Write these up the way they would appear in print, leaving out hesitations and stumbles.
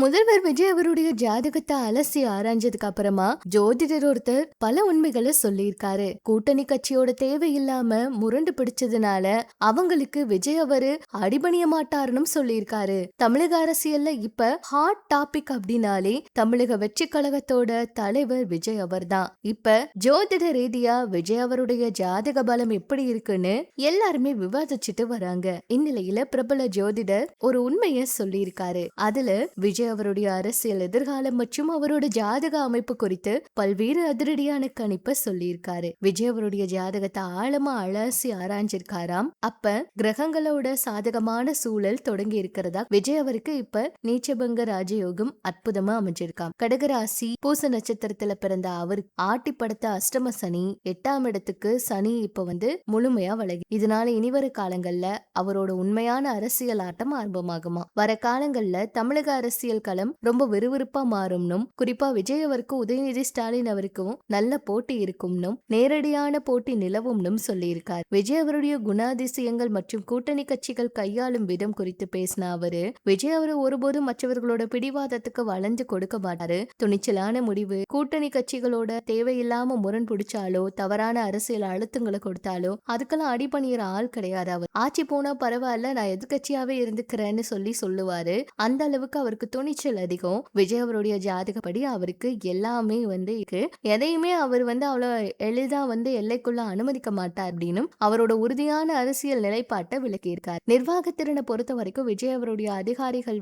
முதல்வர் விஜய் அவருடைய ஜாதகத்தை அலசி ஆராய்ஞ்சதுக்கு அப்புறமா ஜோதிடர் ஒருத்தர் பல உண்மைகளை சொல்லியிருக்காரு. கூட்டணி கட்சியோட தேவையில்லாம முரண்டு பிடிச்சதுனால அவங்களுக்கு விஜய் அவரு அடிபணிய மாட்டாருன்னு சொல்லியிருக்காரு. தமிழக அரசியல்ல இப்ப ஹாட் டாபிக் அப்படின்னாலே தமிழக வெற்றி கழகத்தோட தலைவர் விஜய் அவர் தான். இப்ப ஜோதிட ரீதியா விஜய் அவருடைய ஜாதக பலம் எப்படி இருக்குன்னு எல்லாருமே விவாதிச்சுட்டு வராங்க. இந்நிலையில பிரபல ஜோதிடர் ஒரு உண்மையை சொல்லியிருக்காரு. அதுல விஜய் அவருடைய அரசியல் எதிர்காலம் மற்றும் அவரோட ஜாதக அமைப்பு குறித்து பல்வேறு அதிரடியான கணிப்பை சொல்லியிருக்காரு. விஜய் அவருடைய ஜாதகத்தை ஆழமா அலசி ஆராய்ஞ்சிருக்காராம். அப்ப கிரகங்களோட சாதகமான சூழல் தொடங்கி இருக்கிறதா. விஜய் அவருக்கு இப்ப நீச்சபங்க ராஜயோகம் அற்புதமா அமைஞ்சிருக்காம். கடகராசி பூச நட்சத்திரத்துல பிறந்த அவருக்கு ஆட்டி படுத்த அஷ்டம சனி 8ஆம் இடத்துக்கு சனி இப்ப முழுமையா வழங்கி, இதனால இனிவர காலங்கள்ல அவரோட உண்மையான அரசியல் ஆட்டம் ஆரம்பமாகுமா. வர காலங்கள்ல தமிழக அரசியல் களம் ரொம்ப விறுவிறுப்பா மாறும்னும், குறிப்பா விஜய் அவருக்கு உதயநிதி ஸ்டாலின் அவருக்கும் நல்ல போட்டி இருக்கும்னும், நேரடியான போட்டி நிலவும்னும் சொல்லியிருக்கார். விஜய் அவருடைய குணாதிசயங்கள் மற்றும் கூட்டணி கட்சிகள் கையாளும் விதம் குறித்து பேசின அவரு, விஜய் அவரு ஒருபோதும் மற்றவர்களோட பிடிவாதத்துக்கு வளைஞ்சு கொடுக்க மாட்டாரு. துணிச்சலான முடிவு, கூட்டணி கட்சிகளோட தேவையில்லாம முரண் பிடிச்சாலோ தவறான அரசியல் அழுத்தங்களை கொடுத்தாலோ அதுக்கெல்லாம் அடிபணிகிற ஆள் கிடையாது. அவர் ஆட்சி போனா பரவாயில்ல, நான் எதிர்கட்சியாவே இருந்துக்கிறேன்னு சொல்லுவாரு. அந்த அளவுக்கு அவருக்கு துணிச்சல் அதிகம். விஜய் அவருடைய ஜாதகப்படி அவருக்கு எல்லாமே இருக்கு. எதையுமே அவர் அவ்வளவு எளிதா எல்லைக்குள்ள அனுமதிக்க மாட்டார் அப்படின்னு அவரோட உறுதியான அரசியல் நிலைப்பாட்டை விளக்கியிருக்கார். நிர்வாகத்திறனை பொறுத்த வரைக்கும் விஜய் அவருடைய அதிகாரிகள்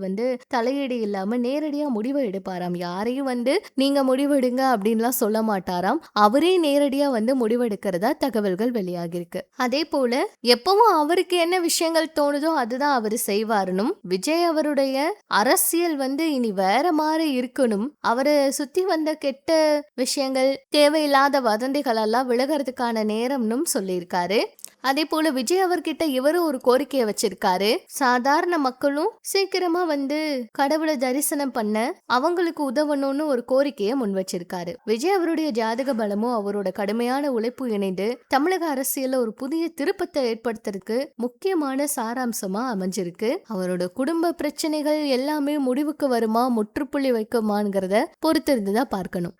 தலையீடு இல்லாம நேரடியா முடிவை எடுப்பாராம். யாரையும் நீங்க முடிவெடுங்க அப்படின்லாம் சொல்ல மாட்டாராம். அவரே நேரடியா முடிவெடுக்கிறதா தகவல்கள் வெளியாகிருக்கு. அதே போல எப்பவும் அவருக்கு என்ன விஷயங்கள் தோணுதோ அதுதான் அவரு செய்வாருனும், விஜய் அவருடைய அரசியல் இனி வேற மாதிரி இருக்கணும், அவரை சுத்தி வந்த கெட்ட விஷயங்கள் தேவையில்லாத வதந்திகள் எல்லாம் விலகிறதுக்கான நேரம்னு சொல்லியிருக்காரு. அதே போல விஜய் அவர்கிட்ட இவரும் ஒரு கோரிக்கையை வச்சிருக்காரு. சாதாரண மக்களும் சீக்கிரமா கடவுளை தரிசனம் பண்ண அவங்களுக்கு உதவணும்னு ஒரு கோரிக்கையை முன் வச்சிருக்காரு. விஜய் அவருடைய ஜாதக பலமும் அவரோட கடுமையான உழைப்பு இணைந்து தமிழக அரசியல்ல ஒரு புதிய திருப்பத்தை ஏற்படுத்துறதுக்கு முக்கியமான சாராம்சமா அமைஞ்சிருக்கு. அவரோட குடும்ப பிரச்சனைகள் எல்லாமே முடிவுக்கு வருமா, முற்றுப்புள்ளி வைக்குமாங்கிறத பொறுத்திருந்துதான் பார்க்கணும்.